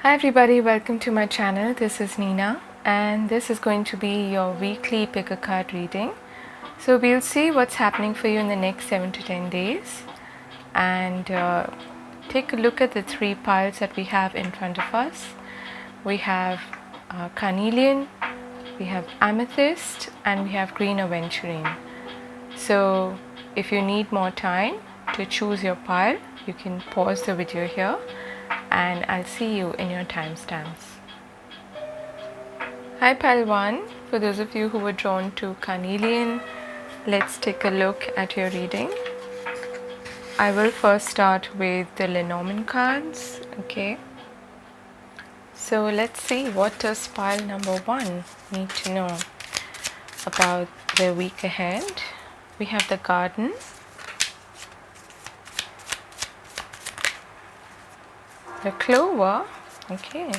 Hi everybody, welcome to my channel. This is Nina and this is going to be your weekly pick a card reading. So we'll see what's happening for you in the next 7 to 10 days and take a look at the three piles that we have in front of us. We have carnelian, we have amethyst and we have green aventurine. So if you need more time to choose your pile, you can pause the video here and I'll see you in your timestamps. Hi pile 1, for those of you who were drawn to carnelian, let's take a look at your reading. I will first start with the Lenormand cards, okay? So let's see, what does pile number 1 need to know about the week ahead. We have the Garden, the Clover, okay,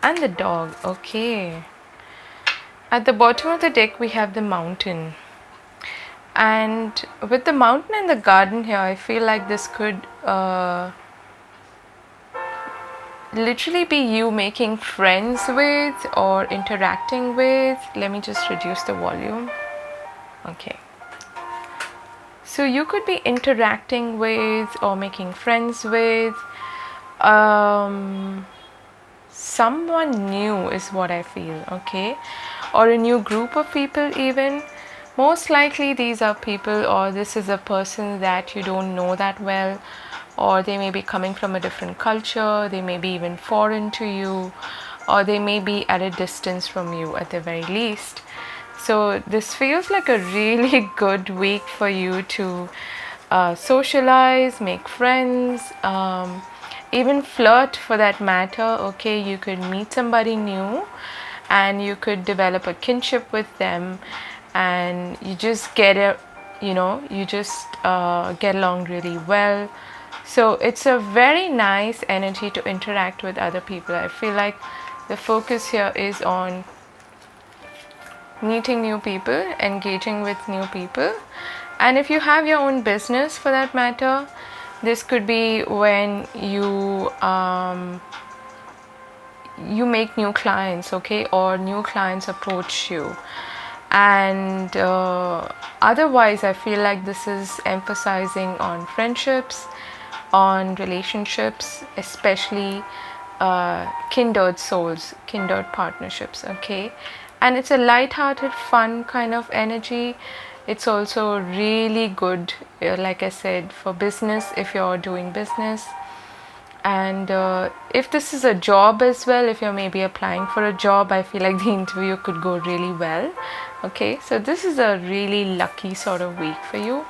and the Dog, okay. At the bottom of the deck we have the Mountain, and with the Mountain and the Garden here, I feel like this could literally be you making friends with or interacting with. Let me just reduce the volume. Okay. So you could be interacting with or making friends with someone new is what I feel, okay? Or a new group of people even. Most likely these are people, or this is a person that you don't know that well, or they may be coming from a different culture, they may be even foreign to you, or they may be at a distance from you at the very least. So this feels like a really good week for you to socialize, make friends, even flirt for that matter, okay? You could meet somebody new and you could develop a kinship with them, and you just get get along really well. So it's a very nice energy to interact with other people. I feel like the focus here is on meeting new people, engaging with new people. And if you have your own business for that matter, this could be when you make new clients, okay, or new clients approach you. And otherwise I feel like this is emphasizing on friendships, on relationships, especially kindred souls, kindred partnerships, okay? And it's a light-hearted, fun kind of energy. It's also really good, like I said, for business, if you're doing business. And if this is a job as well, if you're maybe applying for a job, I feel like the interview could go really well, okay? So this is a really lucky sort of week for you.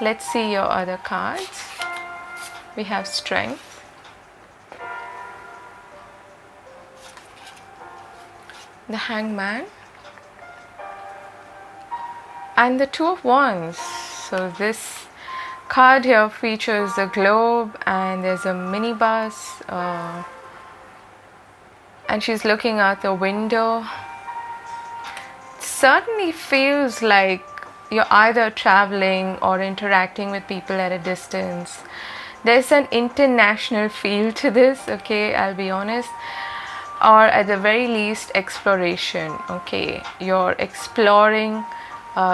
Let's see your other cards. We have Strength, the Hangman, and the Two of Wands. So this card here features a globe and there's a minibus, and she's looking out the window. It certainly feels like you're either traveling or interacting with people at a distance. There's an international feel to this, okay, I'll be honest. Or at the very least, exploration, okay? You're exploring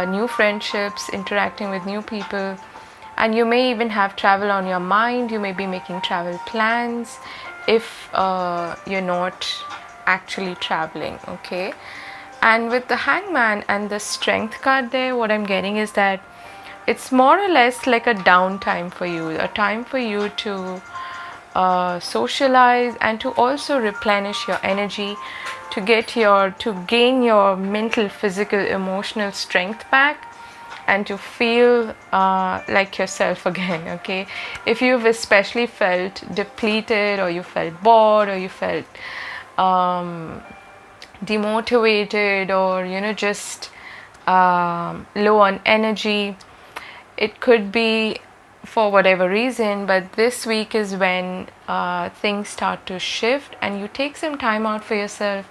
new friendships, interacting with new people, and you may even have travel on your mind. You may be making travel plans if you're not actually traveling, okay? And with the Hangman and the Strength card there, what I'm getting is that it's more or less like a downtime for you, a time for you to socialize and to also replenish your energy, to gain your mental, physical, emotional strength back, and to feel like yourself again, okay? If you've especially felt depleted, or you felt bored, or you felt demotivated, or just low on energy, it could be for whatever reason, but this week is when things start to shift and you take some time out for yourself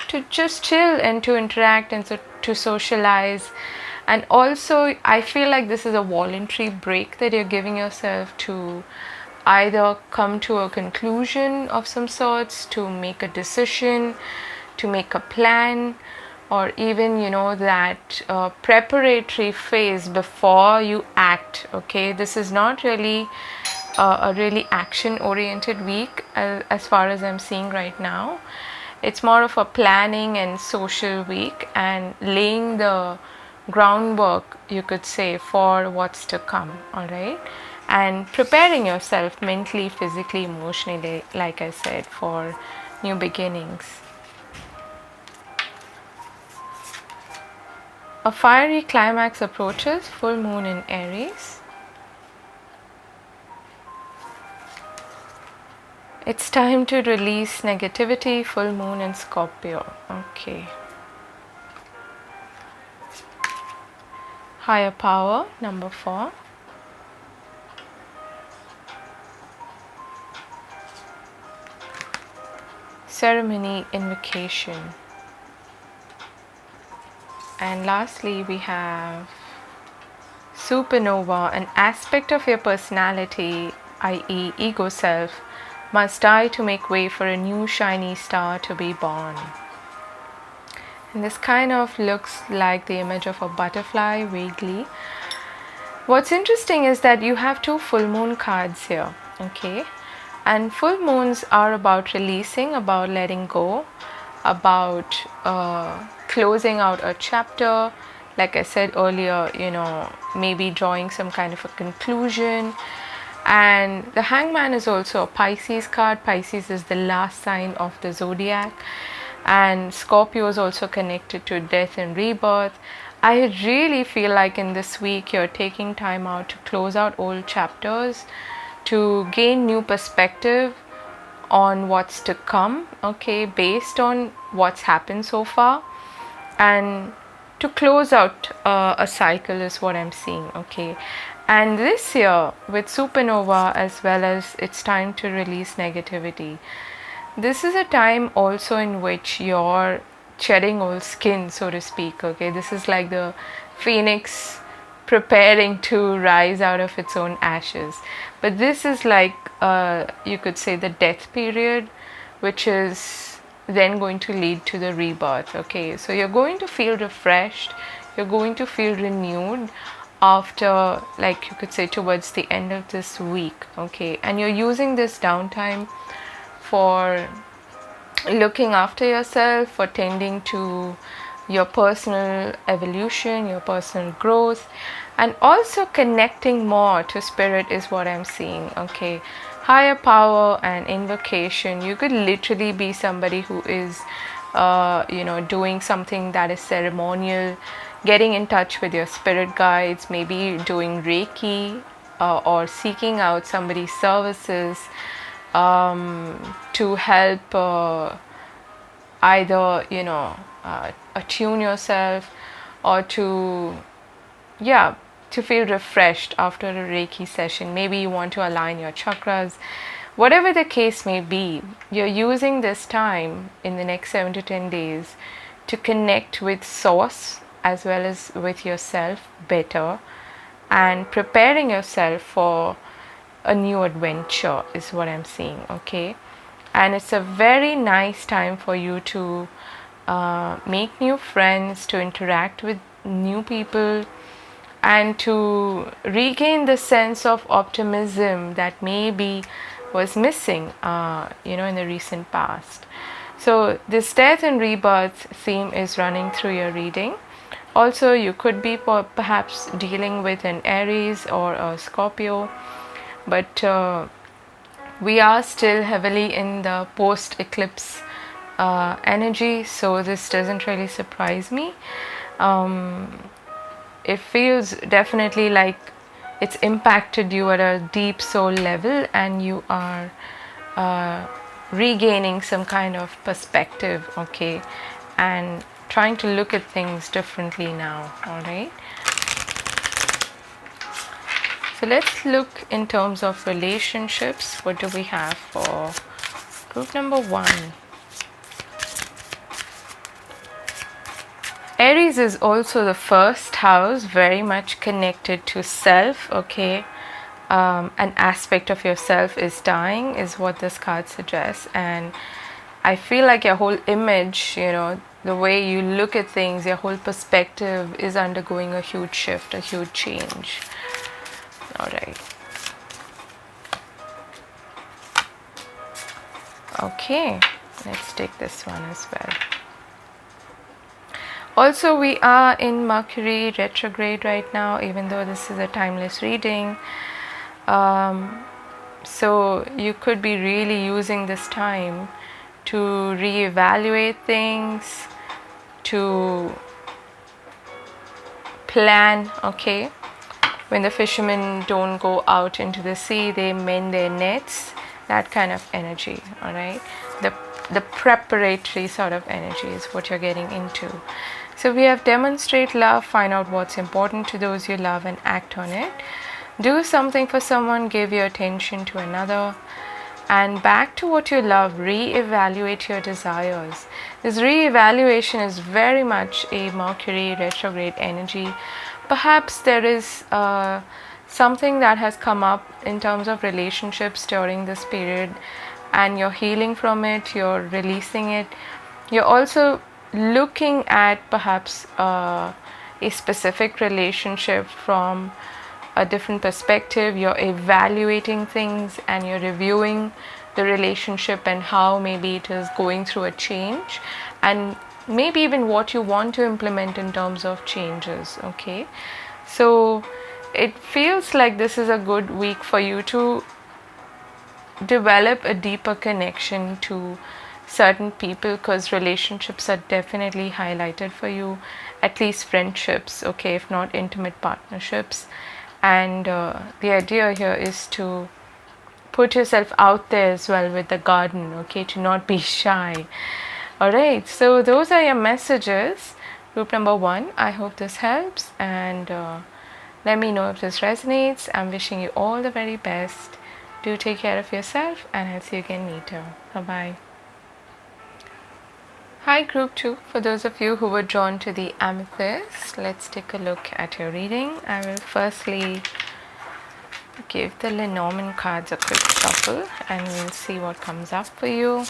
to just chill and to interact and to socialize And also I feel like this is a voluntary break that you're giving yourself to either come to a conclusion of some sorts, to make a decision, to make a plan, or even, you know, that preparatory phase before you act. Okay, this is not really a really action oriented week as far as I'm seeing right now. It's more of a planning and social week, and laying the groundwork, you could say, for what's to come. All right, and preparing yourself mentally, physically, emotionally, like I said, for new beginnings. A fiery climax approaches, full moon in Aries. It's time to release negativity, full moon in Scorpio. Okay. Higher power, number 4. Ceremony, invocation. And lastly, we have supernova, an aspect of your personality, i.e. ego self, must die to make way for a new shiny star to be born. And this kind of looks like the image of a butterfly vaguely. What's interesting is that you have 2 full moon cards here, okay? And full moons are about releasing, about letting go, about closing out a chapter. Like I said earlier, you know, maybe drawing some kind of a conclusion. And the Hangman is also a Pisces card. Pisces is the last sign of the zodiac, and Scorpio is also connected to death and rebirth. I really feel like in this week you're taking time out to close out old chapters, to gain new perspective on what's to come, okay, based on what's happened so far, and to close out a cycle is what I'm seeing, okay. And this year with supernova, as well as it's time to release negativity, this is a time also in which you're shedding old skin, so to speak, okay. This is like the phoenix preparing to rise out of its own ashes. But this is like, you could say, the death period, which is then going to lead to the rebirth, okay. So you're going to feel refreshed, you're going to feel renewed after, like you could say, towards the end of this week, okay. And you're using this downtime for looking after yourself, for tending to your personal evolution, your personal growth, and also connecting more to spirit is what I'm seeing, okay. Higher power and invocation. You could literally be somebody who is you know, doing something that is ceremonial, getting in touch with your spirit guides, maybe doing Reiki, or seeking out somebody's services to help either, you know, attune yourself, or to, yeah, to feel refreshed after a Reiki session. Maybe you want to align your chakras. Whatever the case may be, you're using this time in the next 7 to 10 days to connect with source as well as with yourself better, and preparing yourself for a new adventure is what I'm seeing, okay. And it's a very nice time for you to make new friends, to interact with new people, and to regain the sense of optimism that maybe was missing, you know, in the recent past. So this death and rebirth theme is running through your reading. Also, you could be perhaps dealing with an Aries or a Scorpio, but we are still heavily in the post-eclipse energy, so this doesn't really surprise me. It feels definitely like it's impacted you at a deep soul level, and you are regaining some kind of perspective, okay, and trying to look at things differently now. All right, so let's look in terms of relationships. What do we have for group number 1? Aries is also the first house, very much connected to self, okay. An aspect of yourself is dying, is what this card suggests. And I feel like your whole image, the way you look at things, your whole perspective is undergoing a huge shift, a huge change. All right. Okay, let's take this one as well. Also, we are in Mercury retrograde right now, even though this is a timeless reading. So you could be really using this time to reevaluate things, to plan, okay. When the fishermen don't go out into the sea, they mend their nets, that kind of energy, all right. The preparatory sort of energy is what you're getting into. So we have demonstrate love, find out what's important to those you love and act on it. Do something for someone, give your attention to another. And back to what you love, re-evaluate your desires. This re-evaluation is very much a Mercury retrograde energy. Perhaps there is something that has come up in terms of relationships during this period, and you're healing from it, you're releasing it. You're also looking at perhaps a specific relationship from a different perspective. You're evaluating things and you're reviewing the relationship and how maybe it is going through a change, and maybe even what you want to implement in terms of changes, okay. So it feels like this is a good week for you to develop a deeper connection to certain people, because relationships are definitely highlighted for you, at least friendships, okay, if not intimate partnerships. And the idea here is to put yourself out there as well with the garden, okay, to not be shy. All right, so those are your messages, group number 1. I hope this helps, and let me know if this resonates. I'm wishing you all the very best. Do take care of yourself, and I'll see you again later. Bye-bye. Hi group 2, for those of you who were drawn to the amethyst, let's take a look at your reading. I will firstly give the Lenormand cards a quick shuffle and we'll see what comes up for you.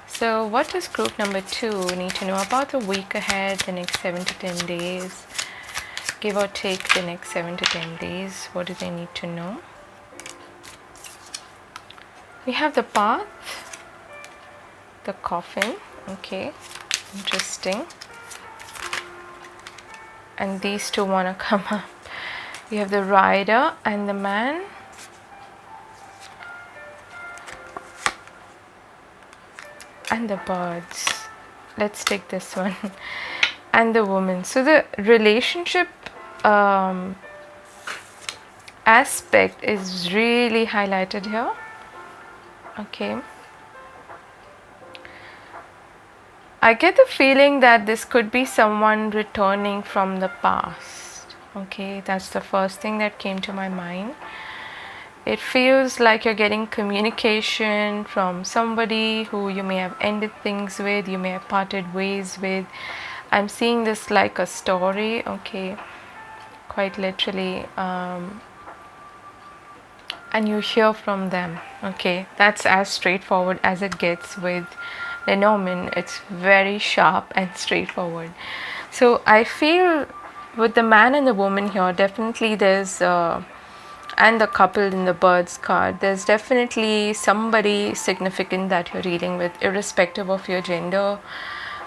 So what does group number 2 need to know about the week ahead, the next 7 to 10 days? Give or take the next 7 to 10 days, what do they need to know? We have the path, the coffin. Okay, interesting. And these two want to come up. We have the rider and the man. And the birds. Let's take this one. And the woman. So the relationship aspect is really highlighted here. Okay. I get the feeling that this could be someone returning from the past. Okay, that's the first thing that came to my mind. It feels like you're getting communication from somebody who you may have ended things with, you may have parted ways with. I'm seeing this like a story, okay, quite literally. And you hear from them, okay. That's as straightforward as it gets with Lenormand. It's very sharp and straightforward. So I feel with the man and the woman here, definitely there's and the couple in the birds card, there's definitely somebody significant that you're dealing with, irrespective of your gender.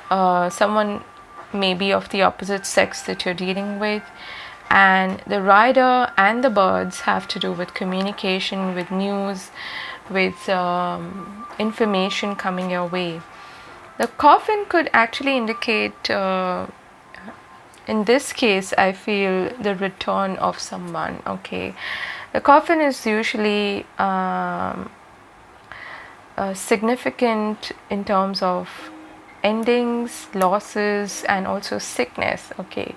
Someone maybe of the opposite sex that you're dealing with. And the rider and the birds have to do with communication, with news, with information coming your way. The coffin could actually indicate, in this case, I feel the return of someone, okay. The coffin is usually significant in terms of endings, losses, and also sickness, okay.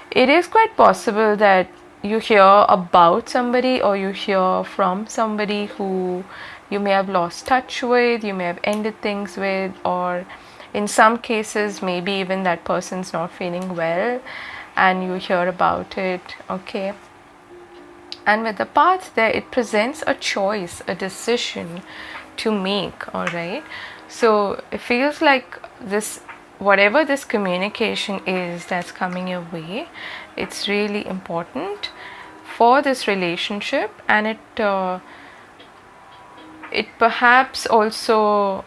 It is quite possible that you hear about somebody or you hear from somebody who you may have lost touch with, you may have ended things with, or In some cases, maybe even that person's not feeling well and you hear about it, okay? And with the path there, it presents a choice, a decision to make, all right? So it feels like this, whatever this communication is that's coming your way, it's really important for this relationship, and it perhaps also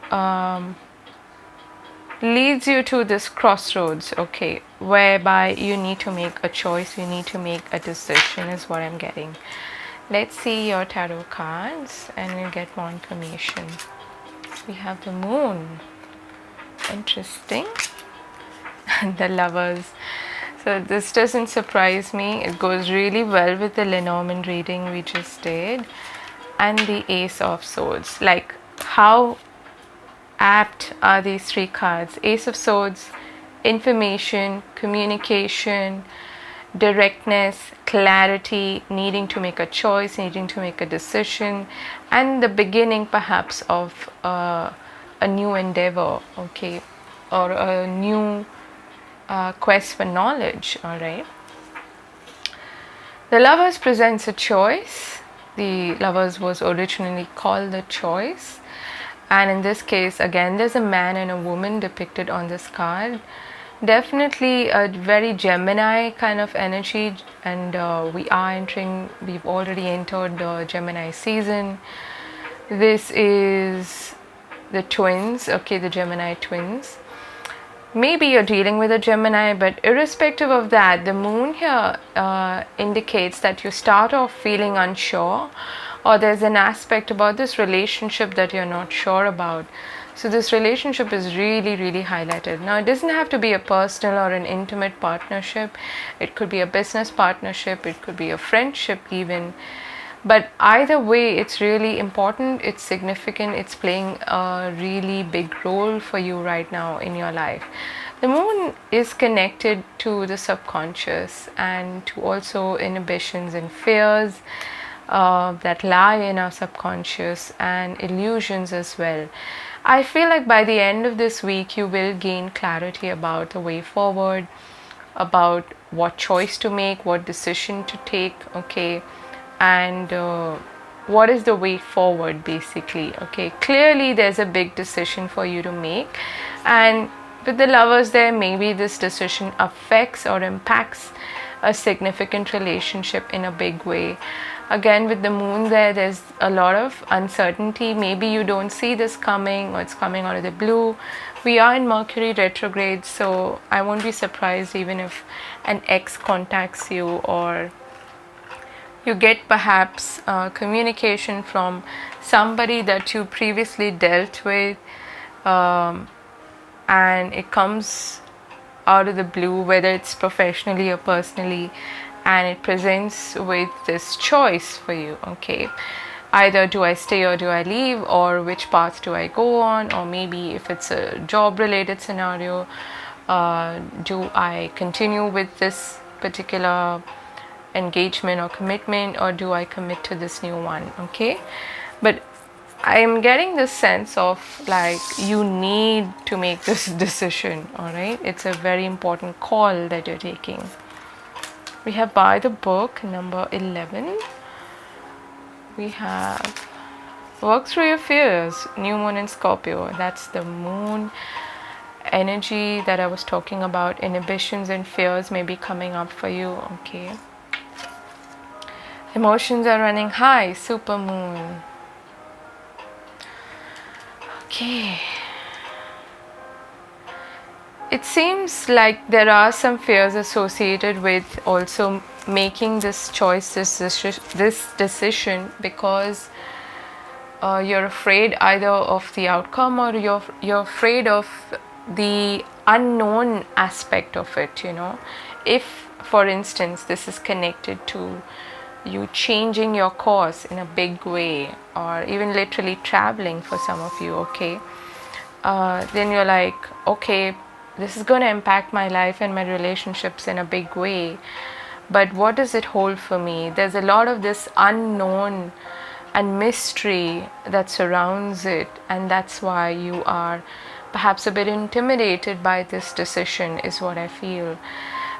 leads you to this crossroads, okay, whereby you need to make a choice, you need to make a decision, is what I'm getting. Let's see your tarot cards and we'll get more information. We have the Moon. Interesting. And the Lovers. So this doesn't surprise me. It goes really well with the Lenormand reading we just did. And the Ace of Swords. Like, how apt are these three cards? Ace of Swords, information, communication, directness, clarity, needing to make a choice, needing to make a decision, and the beginning perhaps of a new endeavor, okay, or a new quest for knowledge, all right. The Lovers presents a choice. The Lovers was originally called the Choice. And in this case, again, there's a man and a woman depicted on this card. Definitely a very Gemini kind of energy, and we've already entered the Gemini season. This is the twins, okay, the Gemini twins. Maybe you're dealing with a Gemini, but irrespective of that, the Moon here indicates that you start off feeling unsure, or there's an aspect about this relationship that you're not sure about. So this relationship is really, really highlighted. Now, it doesn't have to be a personal or an intimate partnership. It could be a business partnership. It could be a friendship even. But either way, it's really important. It's significant. It's playing a really big role for you right now in your life. The Moon is connected to the subconscious and to also inhibitions and fears that lie in our subconscious, and illusions as well. I feel like by the end of this week, you will gain clarity about the way forward, about what choice to make, what decision to take, okay, and what is the way forward, basically, okay. Clearly, there's a big decision for you to make, and with the Lovers there, maybe this decision affects or impacts a significant relationship in a big way. Again, with the Moon there, there's a lot of uncertainty. Maybe you don't see this coming, or it's coming out of the blue. We are in Mercury retrograde, so I won't be surprised even if an ex contacts you, or you get perhaps communication from somebody that you previously dealt with, and it comes out of the blue, whether it's professionally or personally, and it presents with this choice for you, okay. Either do I stay or do I leave, or which path do I go on, or maybe if it's a job related scenario, do I continue with this particular engagement or commitment, or do I commit to this new one, okay. But I am getting this sense of like you need to make this decision, all right. It's a very important call that you're taking. We have By the Book, number 11. We have Work Through Your Fears, New Moon in Scorpio. That's the Moon energy that I was talking about. Inhibitions and fears may be coming up for you, okay. Emotions are running high, Super Moon. Okay. It seems like there are some fears associated with also making this choice, this decision, because you're afraid either of the outcome, or you're afraid of the unknown aspect of it, you know. If, for instance, this is connected to you changing your course in a big way, or even literally traveling for some of you, okay, then you're like, okay, this is going to impact my life and my relationships in a big way, but what does it hold for me? There's a lot of this unknown and mystery that surrounds it, and that's why you are perhaps a bit intimidated by this decision, is what I feel.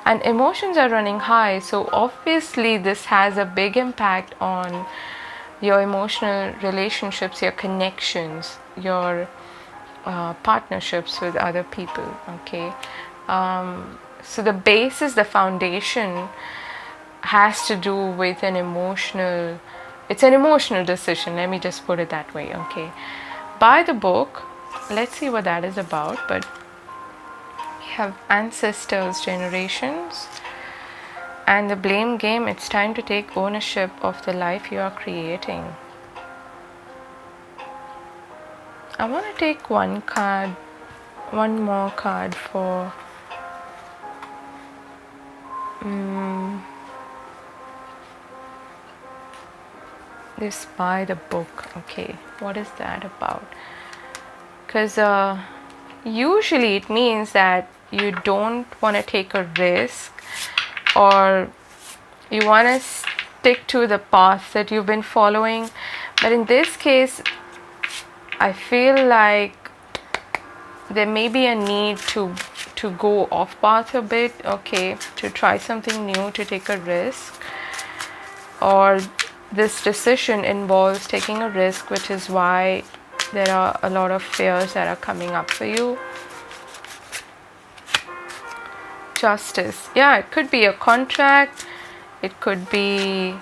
And emotions are running high, so obviously this has a big impact on your emotional relationships, your connections, your partnerships with other people. Okay, so the basis, the foundation has to do with it's an emotional decision, let me just put it that way. Okay, by the book, let's see what that is about. But we have ancestors, generations, and the blame game. It's time to take ownership of the life you are creating. I want to take one more card for this by the book. Okay, what is that about? Because usually it means that you don't want to take a risk, or you want to stick to the path that you've been following. But in this case, I feel like there may be a need to go off path a bit. Okay, to try something new, to take a risk, or this decision involves taking a risk, which is why there are a lot of fears that are coming up for you. Justice. Yeah, it could be a contract, it could be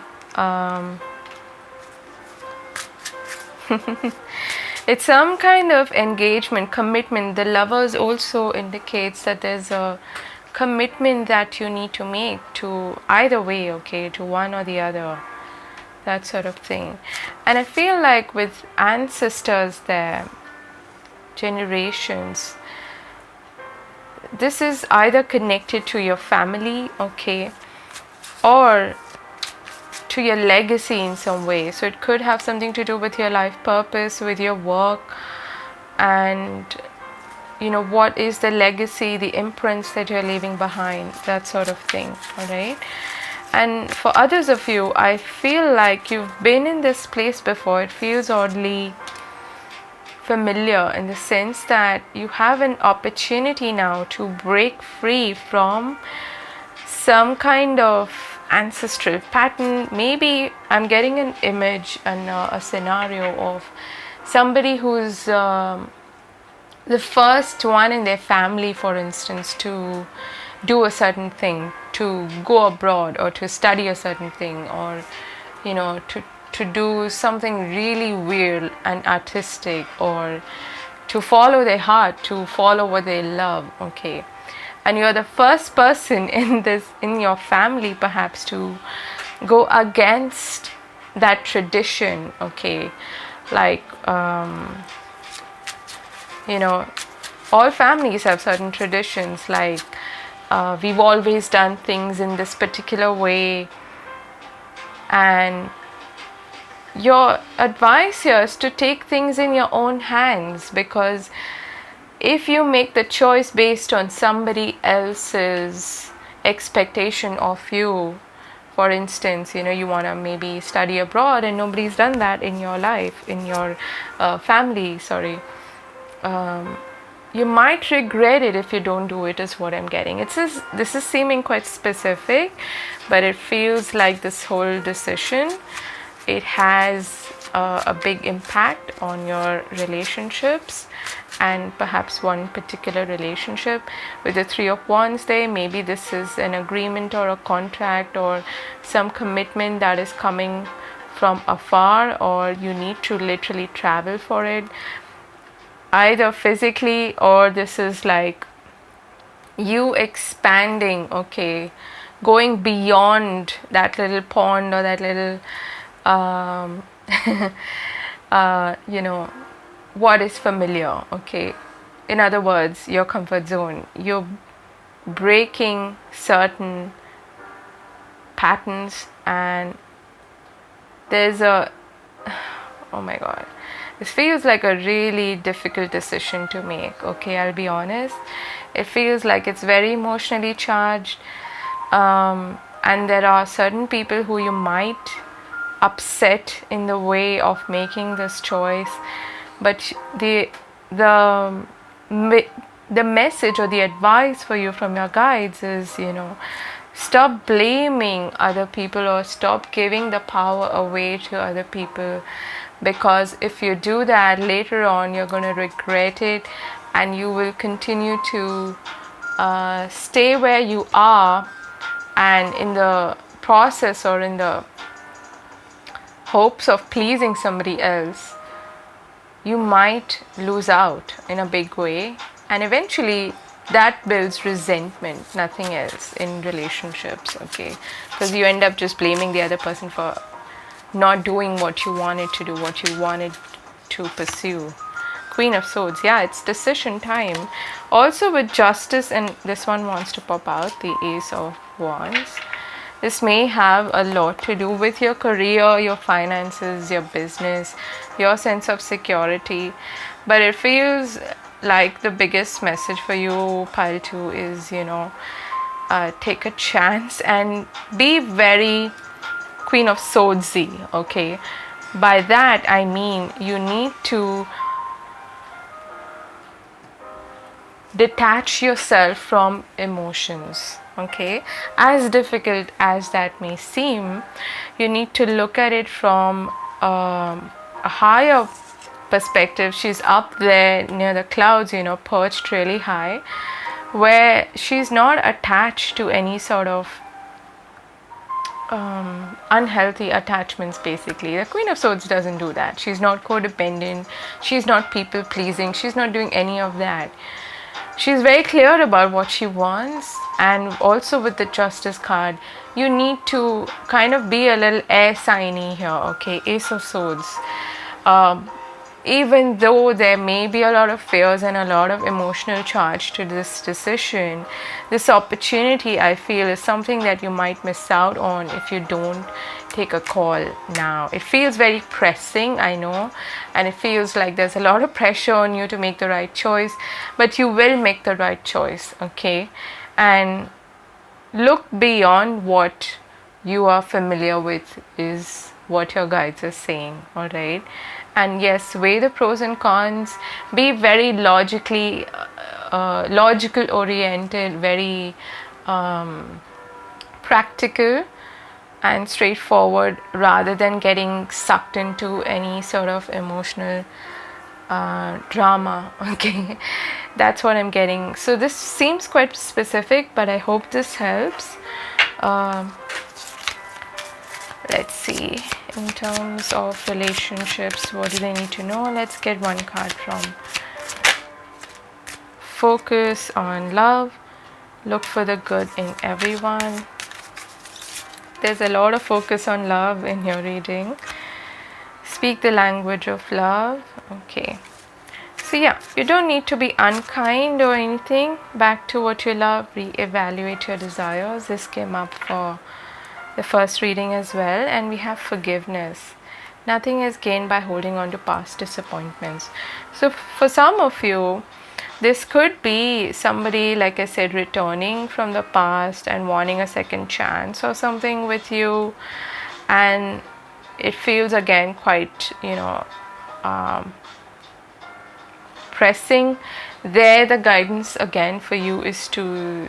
it's some kind of engagement, commitment. The Lovers also indicates that there's a commitment that you need to make to either way, okay, to one or the other, that sort of thing. And I feel like with ancestors there, generations, this is either connected to your family, okay, or to your legacy in some way. So it could have something to do with your life purpose, with your work, and what is the legacy, the imprints that you're leaving behind, that sort of thing. All right. And for others of you, I feel like you've been in this place before. It feels oddly familiar in the sense that you have an opportunity now to break free from some kind of ancestral pattern. Maybe I'm getting an image and a scenario of somebody who's the first one in their family, for instance, to do a certain thing, to go abroad, or to study a certain thing, or to do something really weird and artistic, or to follow their heart, to follow what they love. Okay, and you're the first person in your family perhaps to go against that tradition. Okay, like all families have certain traditions, like we've always done things in this particular way, and your advice here is to take things in your own hands, because if you make the choice based on somebody else's expectation of you, for instance, you want to maybe study abroad and nobody's done that in your life, in your family, sorry, you might regret it if you don't do it, is what I'm getting. This is seeming quite specific, but it feels like this whole decision, it has a big impact on your relationships, and perhaps one particular relationship with the Three of Wands there. Maybe this is an agreement or a contract or some commitment that is coming from afar, or you need to literally travel for it, either physically, or this is like you expanding, okay, going beyond that little pond or that little what is familiar. Okay, in other words, your comfort zone. You're breaking certain patterns, and there's a oh my god, this feels like a really difficult decision to make. Okay, I'll be honest, it feels like it's very emotionally charged, and there are certain people who you might upset in the way of making this choice, but the the message or the advice for you from your guides is, stop blaming other people or stop giving the power away to other people, because if you do that later on, you're going to regret it, and you will continue to stay where you are, and in the process or in the hopes of pleasing somebody else, you might lose out in a big way, and eventually that builds resentment, nothing else, in relationships, okay? Because you end up just blaming the other person for not doing what you wanted to do, what you wanted to pursue. Queen of Swords, yeah, it's decision time. Also with Justice, and this one wants to pop out, the Ace of Wands. This may have a lot to do with your career, your finances, your business, your sense of security. But it feels like the biggest message for you, Pile 2, is, take a chance and be very Queen of Swordsy, okay? By that I mean you need to detach yourself from emotions, okay? As difficult as that may seem, you need to look at it from a higher perspective. She's up there near the clouds, perched really high, where she's not attached to any sort of unhealthy attachments. Basically, the Queen of Swords doesn't do that. She's not codependent, she's not people pleasing, she's not doing any of that. She's very clear about what she wants. And also with the Justice card, you need to kind of be a little air signy here, okay? Ace of Swords. Even though there may be a lot of fears and a lot of emotional charge to this decision, this opportunity, I feel, is something that you might miss out on if you don't take a call now. It feels very pressing, I know, and it feels like there's a lot of pressure on you to make the right choice, but you will make the right choice, okay? And look beyond what you are familiar with is what your guides are saying, all right? And yes, weigh the pros and cons, be very logical oriented, very practical and straightforward, rather than getting sucked into any sort of emotional drama, okay? That's what I'm getting. So this seems quite specific, but I hope this helps. Let's see, in terms of relationships, what do they need to know? Let's get one card from Focus on Love. Look for the good in everyone. There's a lot of focus on love in your reading. Speak the language of love. Okay. So yeah, you don't need to be unkind or anything. Back to what you love. Reevaluate your desires. This came up for the first reading as well. And we have forgiveness. Nothing is gained by holding on to past disappointments. So for some of you, this could be somebody, like I said, returning from the past and wanting a second chance or something with you. And it feels again quite, pressing. There, the guidance again for you is to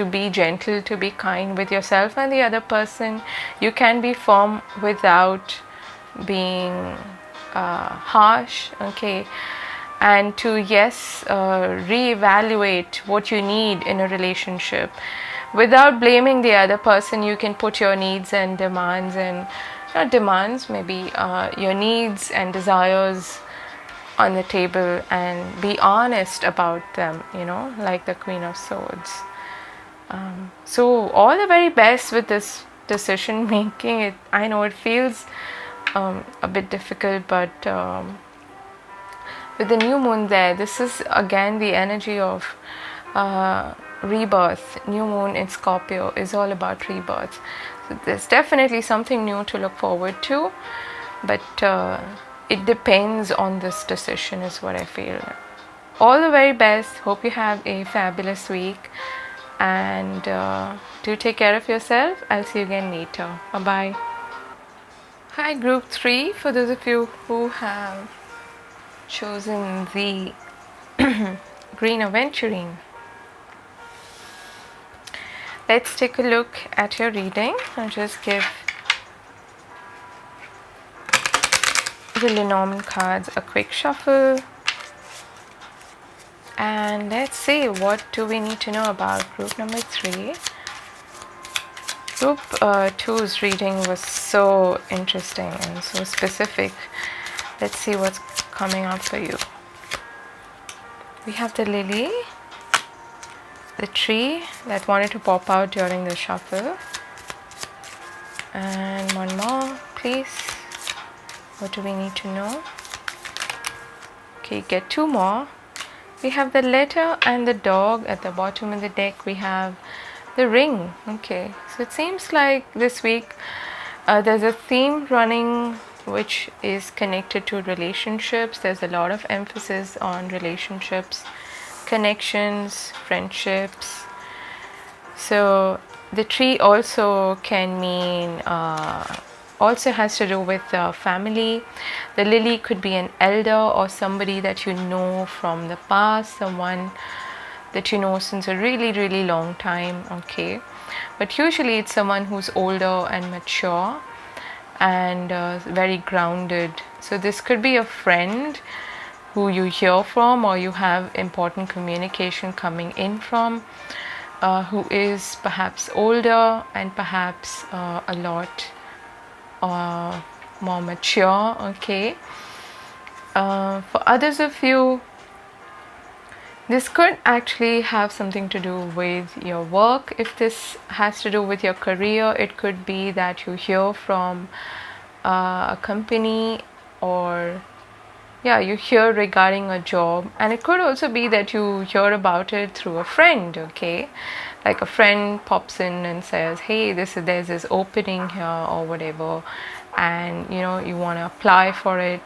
be gentle, to be kind with yourself and the other person. You can be firm without being harsh, okay? And to reevaluate what you need in a relationship without blaming the other person. You can put your needs and demands, and not demands, maybe your needs and desires on the table and be honest about them, like the Queen of Swords. So all the very best with this decision making. I know it feels a bit difficult, but with the new moon there, this is again the energy of rebirth. New moon in Scorpio is all about rebirth. So there's definitely something new to look forward to, but it depends on this decision is what I feel. All the very best. Hope you have a fabulous week, and do take care of yourself. I'll see you again later. Bye-bye. Hi, group 3. For those of you who have chosen the green aventurine. Let's take a look at your reading. I'll just give the Lenormand cards a quick shuffle. And let's see, what do we need to know about group number 3. Group 2's reading was so interesting and so specific. Let's see what's coming up for you. We have the lily, the tree that wanted to pop out during the shuffle, and one more please. What do we need to know? Okay, get 2 more. We have the letter and the dog. At the bottom of the deck we have the ring. Okay, so it seems like this week there's a theme running which is connected to relationships. There's a lot of emphasis on relationships, connections, friendships. So the tree also can mean also has to do with family. The lily could be an elder or somebody that you know from the past, someone that you know since a really long time. Okay, but usually it's someone who's older and mature and very grounded. So this could be a friend who you hear from or you have important communication coming in from, who is perhaps older and perhaps a lot more mature. Okay, for others of you, this could actually have something to do with your work. If this has to do with your career, it could be that you hear from a company, or you hear regarding a job, and it could also be that you hear about it through a friend. Okay, like a friend pops in and says, hey, there's this opening here or whatever, and you want to apply for it,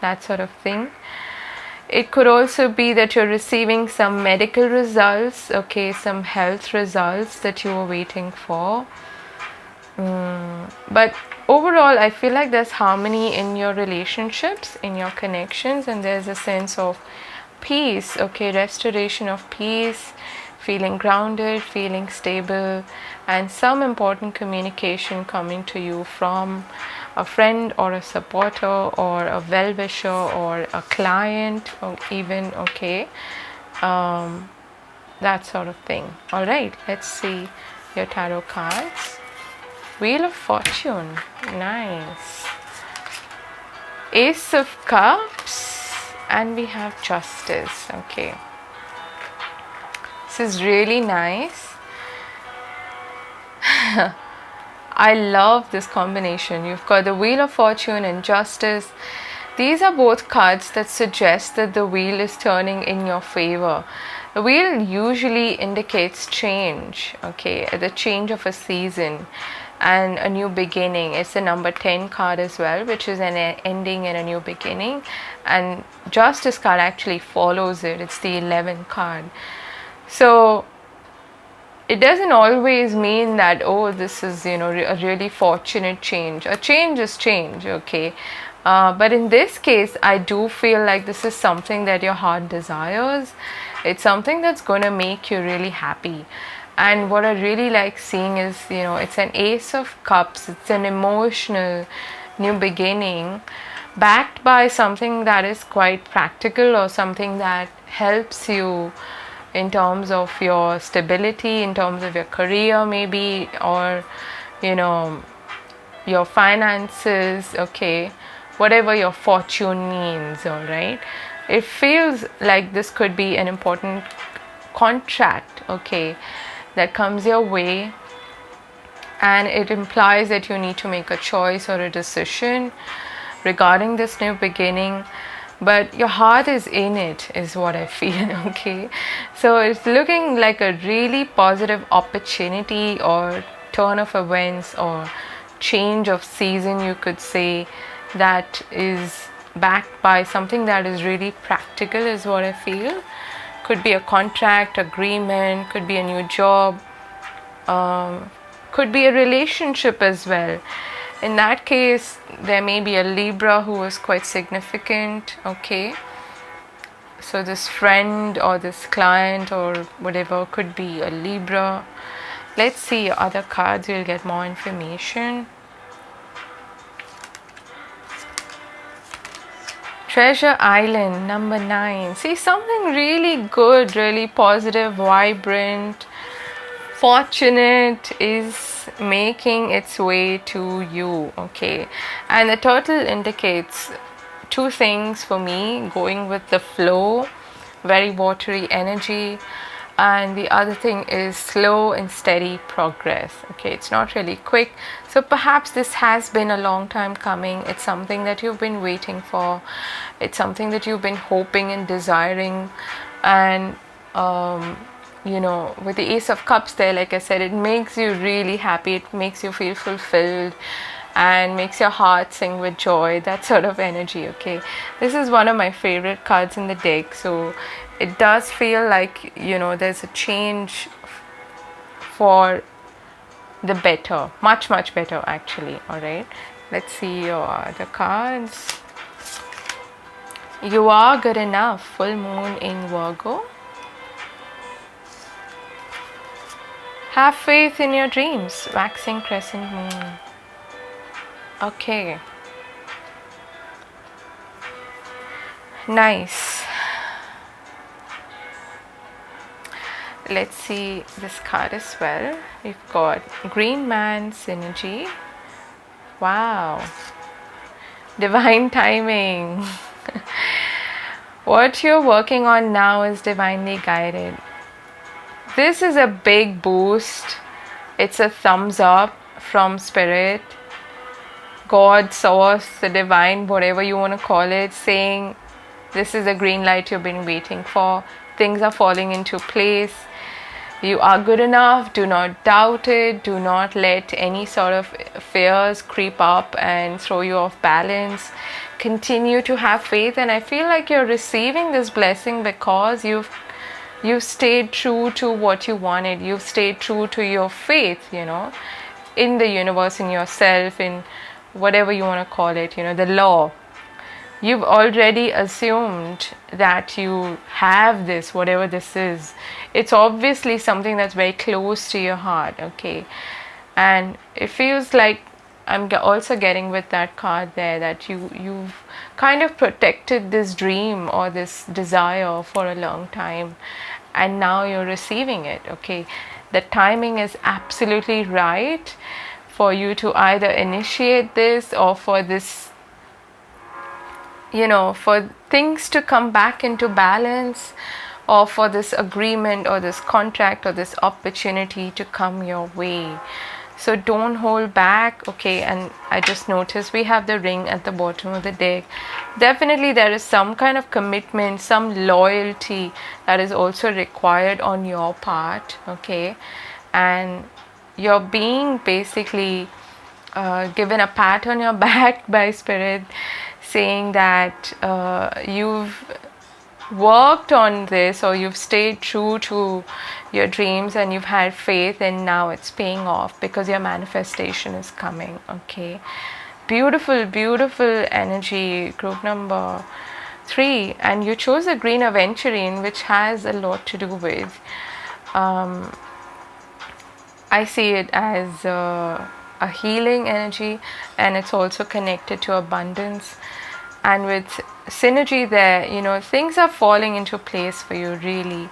that sort of thing. It could also be that you're receiving some medical results, okay, some health results that you were waiting for. But overall, I feel like there's harmony in your relationships, in your connections, and there's a sense of peace, okay, restoration of peace, feeling grounded, feeling stable, and some important communication coming to you from a friend or a supporter or a well-wisher or a client, or even, okay, that sort of thing. All right, let's see your tarot cards. Wheel of Fortune, nice. Ace of Cups, and we have Justice. Okay, this is really nice. I love this combination. You've got the Wheel of Fortune and Justice. These are both cards that suggest that the wheel is turning in your favor. The wheel usually indicates change, okay, the change of a season and a new beginning. It's the number 10 card as well, which is an ending and a new beginning. And Justice card actually follows it. It's the 11th card. So it doesn't always mean that, oh, this is, a really fortunate change. A change is change, okay. But in this case, I do feel like this is something that your heart desires. It's something that's going to make you really happy. And what I really like seeing is, it's an Ace of Cups. It's an emotional new beginning backed by something that is quite practical, or something that helps you in terms of your stability, in terms of your career maybe, or your finances, okay, whatever your fortune means. All right, it feels like this could be an important contract, okay, that comes your way, and it implies that you need to make a choice or a decision regarding this new beginning. But your heart is in it, is what I feel, okay. So it's looking like a really positive opportunity or turn of events or change of season, you could say, that is backed by something that is really practical, is what I feel. Could be a contract, agreement, could be a new job, could be a relationship as well. In that case, there may be a Libra who is quite significant, okay. So this friend or this client or whatever could be a Libra. Let's see your other cards. You'll get more information. Treasure Island, number 9. See, something really good, really positive, vibrant, fortunate is making its way to you, okay? And the turtle indicates two things for me: going with the flow, very watery energy, and the other thing is slow and steady progress. Okay, it's not really quick, so perhaps this has been a long time coming. It's something that you've been waiting for, it's something that you've been hoping and desiring. And you know, with the Ace of Cups there, like I said, it makes you really happy, it makes you feel fulfilled and makes your heart sing with joy, that sort of energy. Okay, this is one of my favorite cards in the deck, so it does feel like, you know, there's a change for the better, much better actually. All right, let's see your other cards. You are good enough, full moon in Virgo. Have faith in your dreams, waxing crescent moon. Okay, nice. Let's see this card as well. We've got Green Man Synergy. Wow, divine timing. What you're working on now is divinely guided. This is a big boost. It's a thumbs up from Spirit, God, Source, the divine, whatever you want to call it, saying this is a green light you've been waiting for. Things are falling into place. You are good enough. Do not doubt it. Do not let any sort of fears creep up and throw you off balance. Continue to have faith, and I feel like you're receiving this blessing because you've stayed true to what you wanted. You've stayed true to your faith, you know, in the universe, in yourself, in whatever you want to call it, you know, the law. You've already assumed that you have this, whatever this is. It's obviously something that's very close to your heart, okay? And it feels like I'm also getting with that card there that you've kind of protected this dream or this desire for a long time, and now you're receiving it, okay? The timing is absolutely right for you to either initiate this or for this, you know, for things to come back into balance, or for this agreement or this contract or this opportunity to come your way. So don't hold back, okay? And I just noticed we have the ring at the bottom of the deck. Definitely there is some kind of commitment, some loyalty that is also required on your part, okay? And you're being basically given a pat on your back by Spirit, saying that you've worked on this, or you've stayed true to your dreams, and you've had faith, and now it's paying off because your manifestation is coming, okay? Beautiful, beautiful energy, group number 3. And you chose a green aventurine, which has a lot to do with, I see it as a healing energy, and it's also connected to abundance. And with synergy there, you know, things are falling into place for you, really.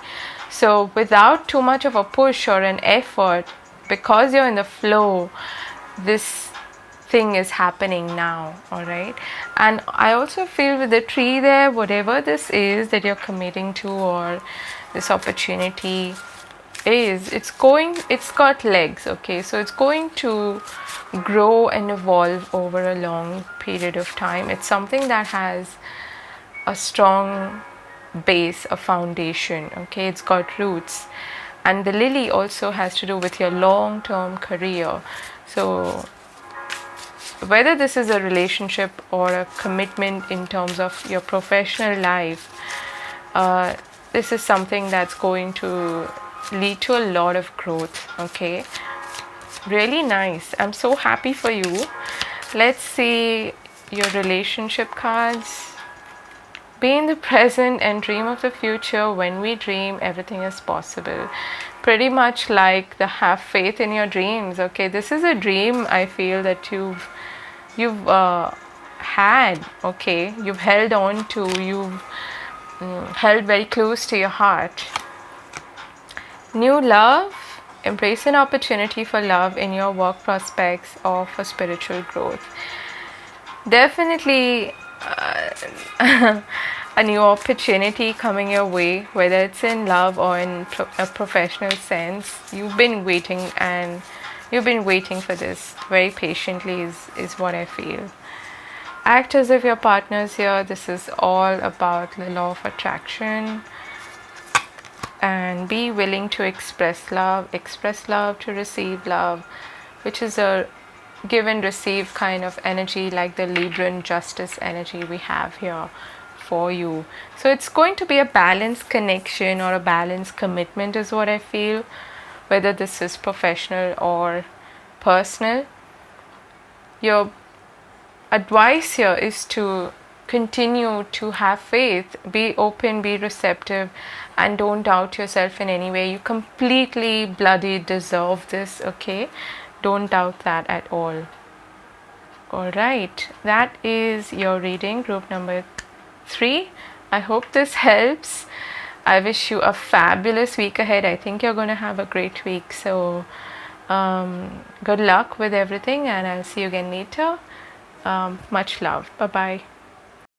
So without too much of a push or an effort, because you're in the flow, this thing is happening now, all right? And I also feel with the tree there, whatever this is that you're committing to, or this opportunity is, it's got legs, okay? So it's going to grow and evolve over a long period of time. It's something that has a strong base, a foundation, okay? It's got roots. And the lily also has to do with your long-term career. So whether this is a relationship or a commitment in terms of your professional life, this is something that's going to lead to a lot of growth, okay? Really nice. I'm so happy for you. Let's see your relationship cards. Be in the present and dream of the future. When we dream, everything is possible. Pretty much like the have faith in your dreams. Okay, this is a dream I feel that you've had. Okay, you've held on to. You've held very close to your heart. New love. Embrace an opportunity for love in your work prospects or for spiritual growth. Definitely a new opportunity coming your way, whether it's in love or in a professional sense. You've been waiting for this very patiently is what I feel. Act as if your partner's here. This is all about the law of attraction. And be willing to express love to receive love, which is a give and receive kind of energy, like the Libran justice energy we have here for you. So it's going to be a balanced connection or a balanced commitment is what I feel, whether this is professional or personal. Your advice here is to continue to have faith, be open, be receptive, and don't doubt yourself in any way. You completely bloody deserve this, okay? Don't doubt that at all. Alright, that is your reading, group number 3. I hope this helps. I wish you a fabulous week ahead. I think you're going to have a great week. So, good luck with everything, and I'll see you again later. Much love. Bye-bye.